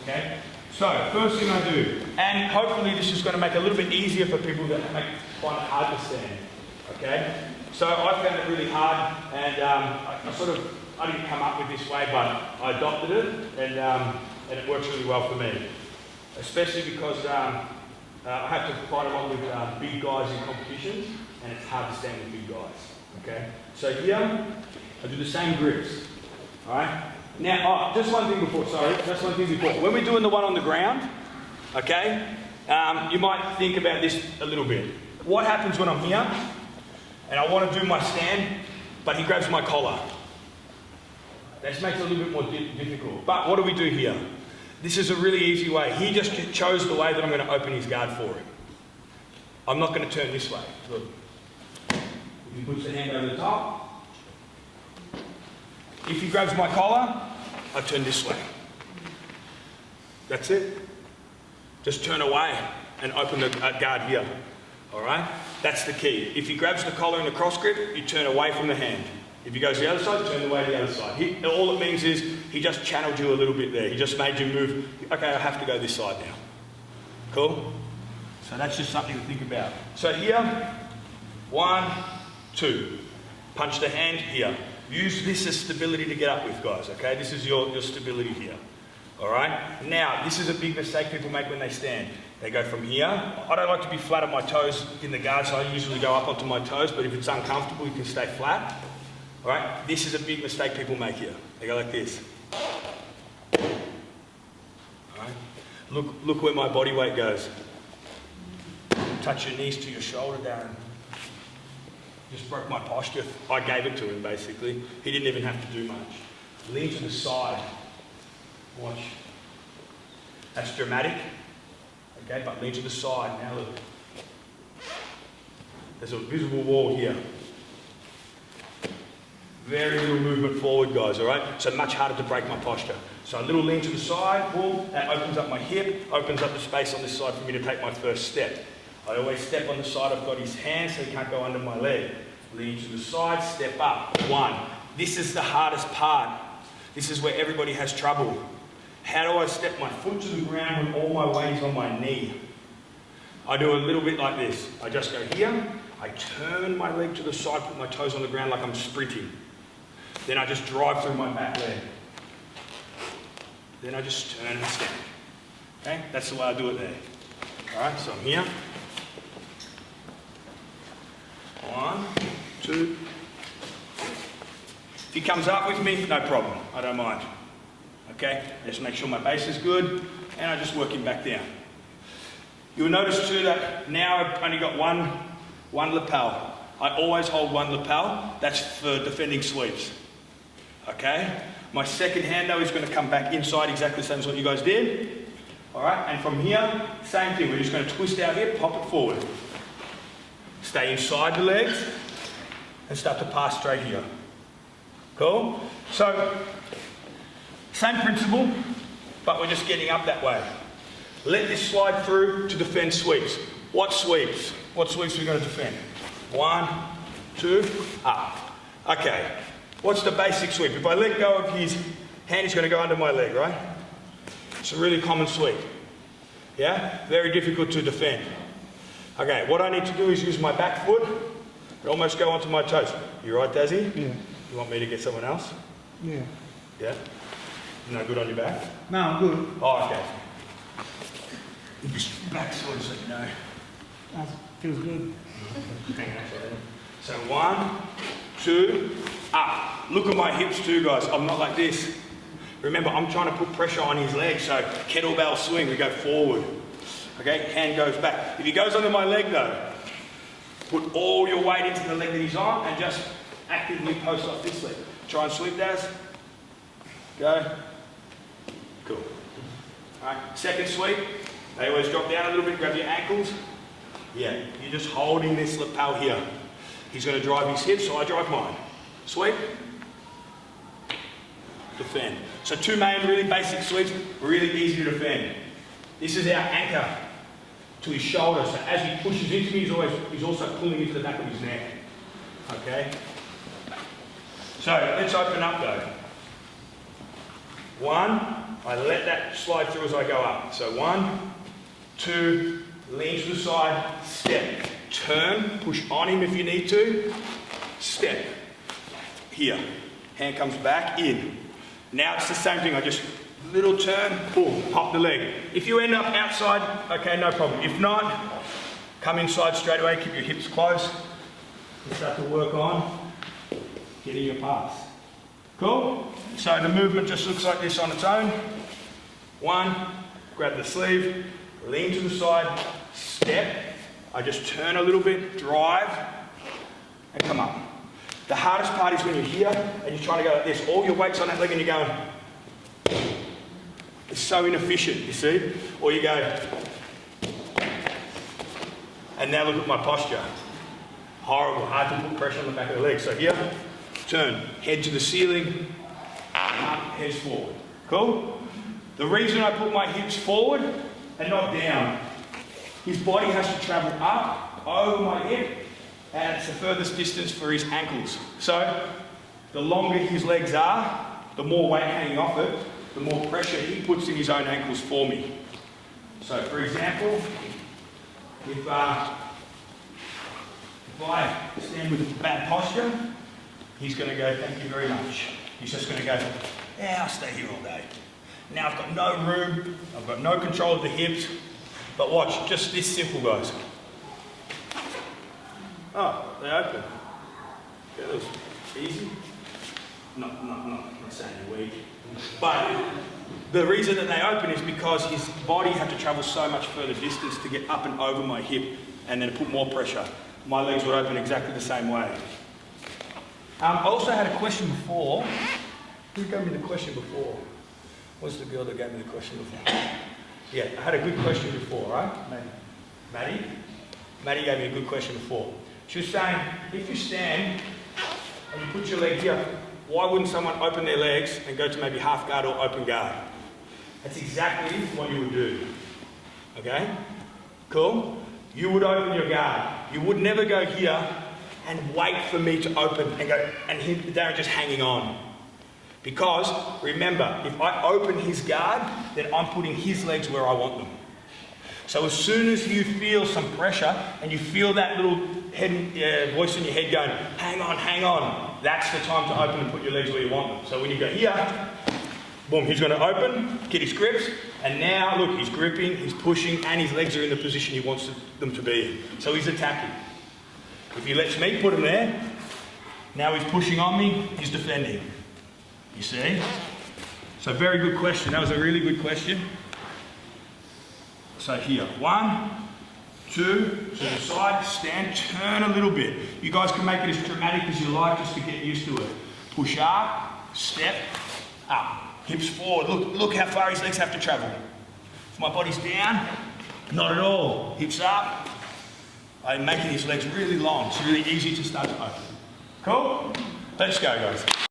Okay? So, first thing I do, and hopefully this is going to make it a little bit easier for people that find it hard to stand. Okay? So I found it really hard, and I didn't come up with this way, but I adopted it, and it works really well for me. Especially because I have to fight a lot with big guys in competitions, and it's hard to stand with big guys. Okay? So here, I do the same grips. Alright? Now, just one thing before. When we're doing the one on the ground, okay, you might think about this a little bit. What happens when I'm here, and I want to do my stand, but he grabs my collar? This makes it a little bit more difficult. But what do we do here? This is a really easy way. He just chose the way that I'm going to open his guard for him. I'm not going to turn this way. Look. He puts the hand over the top. If he grabs my collar, I turn this way. That's it. Just turn away and open the guard here. Alright? That's the key. If he grabs the collar in the cross grip, you turn away from the hand. If he goes to the other side, turn away to the other side. All it means is he just channeled you a little bit there. He just made you move. Okay, I have to go this side now. Cool? So that's just something to think about. So here, 1, 2. Punch the hand here. Use this as stability to get up with, guys, okay? This is your stability here, all right? Now, this is a big mistake people make when they stand. They go from here. I don't like to be flat on my toes in the guard, so I usually go up onto my toes, but if it's uncomfortable, you can stay flat, all right? This is a big mistake people make here. They go like this. All right? Look where my body weight goes. Touch your knees to your shoulder, Darren. Just broke my posture. I gave it to him, basically. He didn't even have to do much. Lean to the side. Watch. That's dramatic. Okay, but lean to the side. Now look. There's a visible wall here. Very little movement forward, guys, all right? So much harder to break my posture. So a little lean to the side, pull. That opens up my hip, opens up the space on this side for me to take my first step. I always step on the side, I've got his hand so he can't go under my leg. Lean to the side, step up. 1. This is the hardest part. This is where everybody has trouble. How do I step my foot to the ground when all my weight is on my knee? I do a little bit like this. I just go here, I turn my leg to the side, put my toes on the ground like I'm sprinting. Then I just drive through my back leg. Then I just turn and stand. Okay? That's the way I do it there. Alright, so I'm here. 1, 2. If he comes up with me, no problem. I don't mind. Okay? I just make sure my base is good, and I just work him back down. You'll notice too that now I've only got one lapel. I always hold one lapel. That's for defending sweeps. Okay? My second hand though is going to come back inside exactly the same as what you guys did. Alright? And from here, same thing. We're just going to twist our hip, pop it forward. Stay inside the legs and start to pass straight here. Cool? So, same principle, but we're just getting up that way. Let this slide through to defend sweeps. What sweeps? What sweeps are we going to defend? 1, 2, up. Okay. What's the basic sweep? If I let go of his hand, he's going to go under my leg, right? It's a really common sweep. Yeah? Very difficult to defend. Okay, what I need to do is use my back foot and almost go onto my toes. You right, Dazzy? Yeah. You want me to get someone else? Yeah. Yeah? No good on your back? No, I'm good. Oh, okay. Just back sort of so you know. That feels good. Hang on, so 1, 2, up. Look at my hips too, guys. I'm not like this. Remember, I'm trying to put pressure on his legs, so kettlebell swing, we go forward. Okay, hand goes back. If he goes under my leg though, put all your weight into the leg that he's on and just actively post off this leg. Try and sweep, Daz. Go. Cool. Alright, second sweep. They always drop down a little bit, grab your ankles. Yeah, you're just holding this lapel here. He's going to drive his hips, so I drive mine. Sweep. Defend. So 2 main really basic sweeps, really easy to defend. This is our anchor to his shoulder, so as he pushes into me, he's also pulling into the back of his neck. Okay? So let's open up though. 1, I let that slide through as I go up. So 1, 2, lean to the side, step, turn, push on him if you need to, step. Here, hand comes back, in. Now it's the same thing, I just little turn, boom, pop the leg. If you end up outside, okay, no problem. If not, come inside straight away, keep your hips close, and start to work on getting your pass. Cool? So the movement just looks like this on its own. 1, grab the sleeve, lean to the side, step. I just turn a little bit, drive, and come up. The hardest part is when you're here and you're trying to go like this. All your weight's on that leg and you're going. It's so inefficient, you see? Or you go. And now look at my posture. Horrible, hard to put pressure on the back of the leg. So here, turn, head to the ceiling, up, heads forward. Cool? The reason I put my hips forward and not down, his body has to travel up, over my hip, and it's the furthest distance for his ankles. So, the longer his legs are, the more weight hanging off it, the more pressure he puts in his own ankles for me. So, for example, if I stand with a bad posture, he's going to go, thank you very much. He's just going to go, yeah, I'll stay here all day. Now I've got no room, I've got no control of the hips, but watch, just this simple, guys. Oh, they open. Yeah, that was easy. Not saying you're weak. But the reason that they open is because his body had to travel so much further distance to get up and over my hip and then put more pressure. My legs would open exactly the same way. I also had a question before. Who gave me the question before? What's the girl that gave me the question before? Yeah, I had a good question before, right? Maddie? Maddie gave me a good question before. She was saying, if you stand and you put your leg here, why wouldn't someone open their legs and go to maybe half guard or open guard? That's exactly what you would do. Okay? Cool? You would open your guard. You would never go here and wait for me to open and go, and Darren just hanging on. Because, remember, if I open his guard, then I'm putting his legs where I want them. So as soon as you feel some pressure and you feel that little voice in your head going, hang on, that's the time to open and put your legs where you want them. So when you go here, boom, he's going to open, get his grips, and now look, he's gripping, he's pushing, and his legs are in the position he wants them to be in. So he's attacking. If he lets me put him there, now he's pushing on me, he's defending. You see? So very good question. That was a really good question. So here, 1, 2, to the side, stand, turn a little bit. You guys can make it as dramatic as you like just to get used to it. Push up, step, up. Hips forward. Look how far his legs have to travel. If my body's down, not at all. Hips up. I'm making his legs really long. It's really easy to start to open. Cool? Let's go, guys.